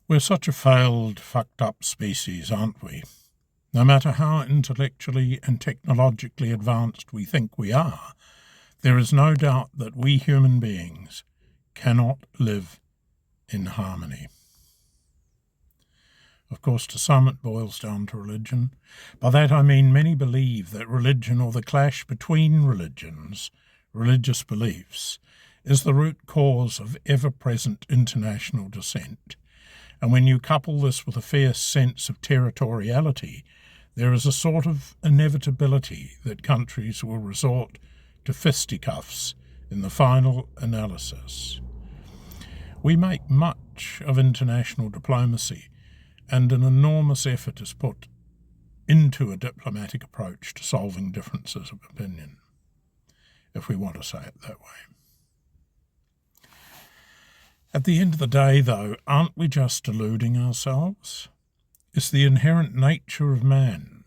We're such a failed, fucked up species, aren't we? No matter how intellectually and technologically advanced we think we are, there is no doubt that we human beings cannot live in harmony. Of course, to some it boils down to religion. By that I mean many believe that religion, or the clash between religions, religious beliefs, is the root cause of ever-present international dissent. And when you couple this with a fierce sense of territoriality, there is a sort of inevitability that countries will resort to fisticuffs in the final analysis. We make much of international diplomacy, and an enormous effort is put into a diplomatic approach to solving differences of opinion, if we want to say it that way. At the end of the day, though, aren't we just deluding ourselves? Is the inherent nature of man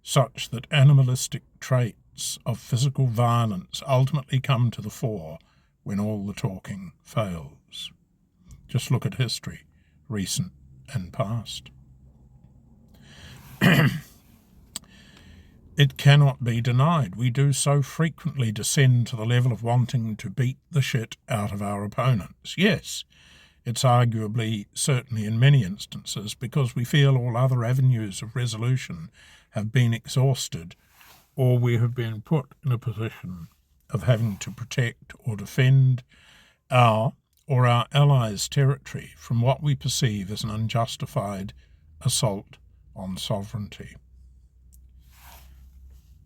such that animalistic traits of physical violence ultimately come to the fore when all the talking fails? Just look at history, recent and past. It cannot be denied. We do so frequently descend to the level of wanting to beat the shit out of our opponents. Yes, it's arguably, certainly in many instances, because we feel all other avenues of resolution have been exhausted, or we have been put in a position of having to protect or defend our or our allies' territory from what we perceive as an unjustified assault on sovereignty.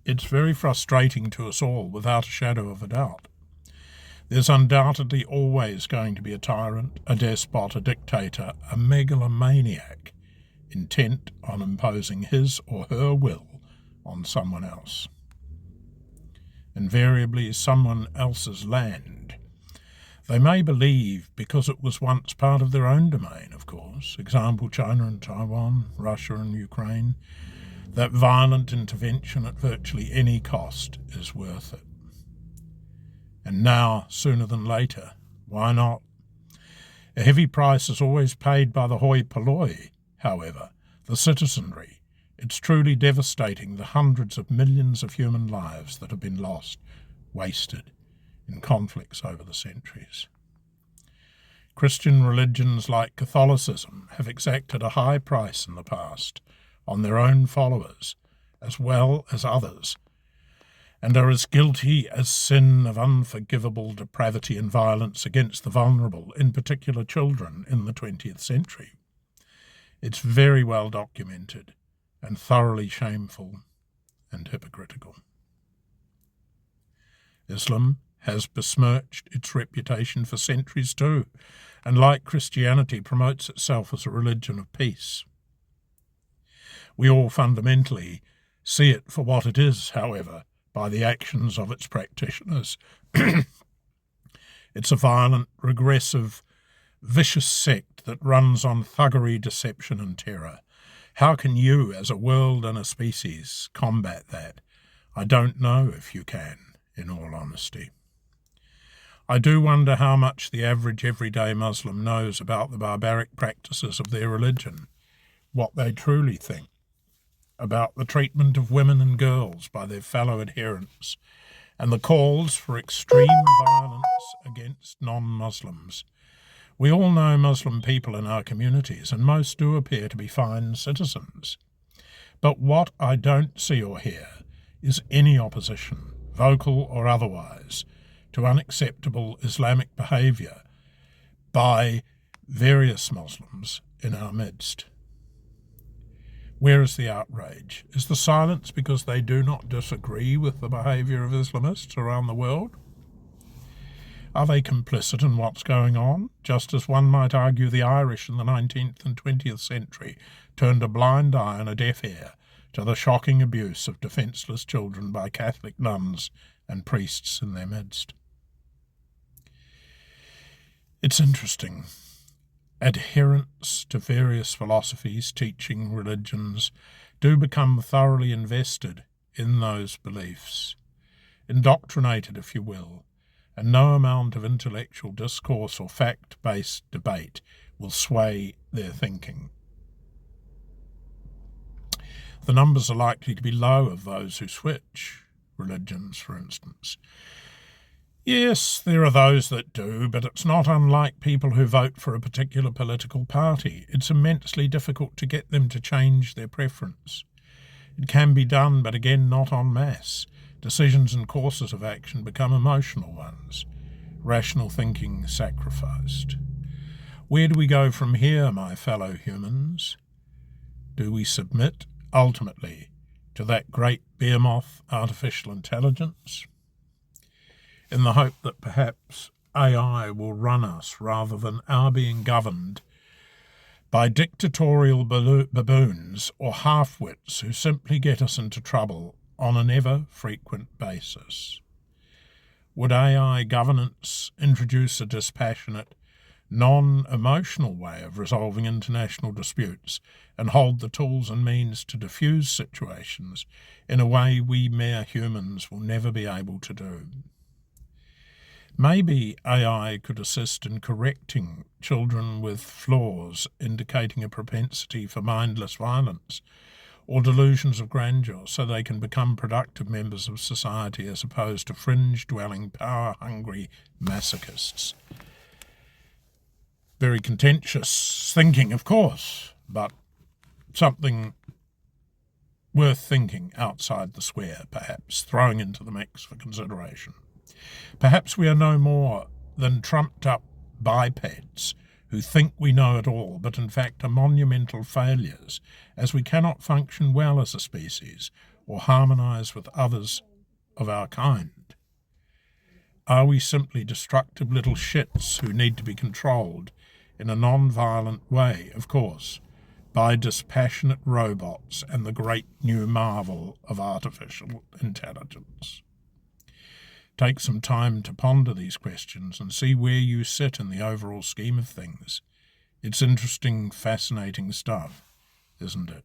It's very frustrating to us all, without a shadow of a doubt. There's undoubtedly always going to be a tyrant, a despot, a dictator, a megalomaniac, intent on imposing his or her will on someone else. Invariably someone else's land. They may believe, because it was once part of their own domain, of course, example China and Taiwan, Russia and Ukraine, that violent intervention at virtually any cost is worth it. And now, sooner than later, why not? A heavy price is always paid by the hoi polloi, however, the citizenry. It's truly devastating, the hundreds of millions of human lives that have been lost, wasted, in conflicts over the centuries. Christian religions like Catholicism have exacted a high price in the past on their own followers, as well as others, and are as guilty as sin of unforgivable depravity and violence against the vulnerable, in particular children, in the 20th century. It's very well documented and thoroughly shameful and hypocritical. Islam has besmirched its reputation for centuries too, and like Christianity promotes itself as a religion of peace. We all fundamentally see it for what it is, however, by the actions of its practitioners. It's a violent, regressive, vicious sect that runs on thuggery, deception and terror. How can you, as a world and a species, combat that? I don't know if you can, in all honesty. I do wonder how much the average everyday Muslim knows about the barbaric practices of their religion, what they truly think about the treatment of women and girls by their fellow adherents, and the calls for extreme violence against non-Muslims. We all know Muslim people in our communities, and most do appear to be fine citizens. But what I don't see or hear is any opposition, vocal or otherwise, to unacceptable Islamic behaviour by various Muslims in our midst. Where is the outrage? Is the silence because they do not disagree with the behaviour of Islamists around the world? Are they complicit in what's going on, just as one might argue the Irish in the 19th and 20th century turned a blind eye and a deaf ear to the shocking abuse of defenceless children by Catholic nuns and priests in their midst? It's interesting. Adherents to various philosophies, teaching, religions, do become thoroughly invested in those beliefs, indoctrinated, if you will, and no amount of intellectual discourse or fact-based debate will sway their thinking. The numbers are likely to be low of those who switch religions, for instance. Yes, there are those that do, but it's not unlike people who vote for a particular political party. It's immensely difficult to get them to change their preference. It can be done, but again, not en masse. Decisions and courses of action become emotional ones, rational thinking sacrificed. Where do we go from here, my fellow humans? Do we submit, ultimately, to that great behemoth, artificial intelligence, in the hope that perhaps AI will run us rather than our being governed by dictatorial baboons or half-wits who simply get us into trouble on an ever-frequent basis? Would AI governance introduce a dispassionate, non-emotional way of resolving international disputes and hold the tools and means to diffuse situations in a way we mere humans will never be able to do? Maybe AI could assist in correcting children with flaws indicating a propensity for mindless violence or delusions of grandeur so they can become productive members of society as opposed to fringe-dwelling, power-hungry masochists. Very contentious thinking, of course, but something worth thinking outside the square, perhaps, throwing into the mix for consideration. Perhaps we are no more than trumped-up bipeds who think we know it all, but in fact are monumental failures, as we cannot function well as a species or harmonise with others of our kind. Are we simply destructive little shits who need to be controlled in a non-violent way, of course, by dispassionate robots and the great new marvel of artificial intelligence? Take some time to ponder these questions and see where you sit in the overall scheme of things. It's interesting, fascinating stuff, isn't it?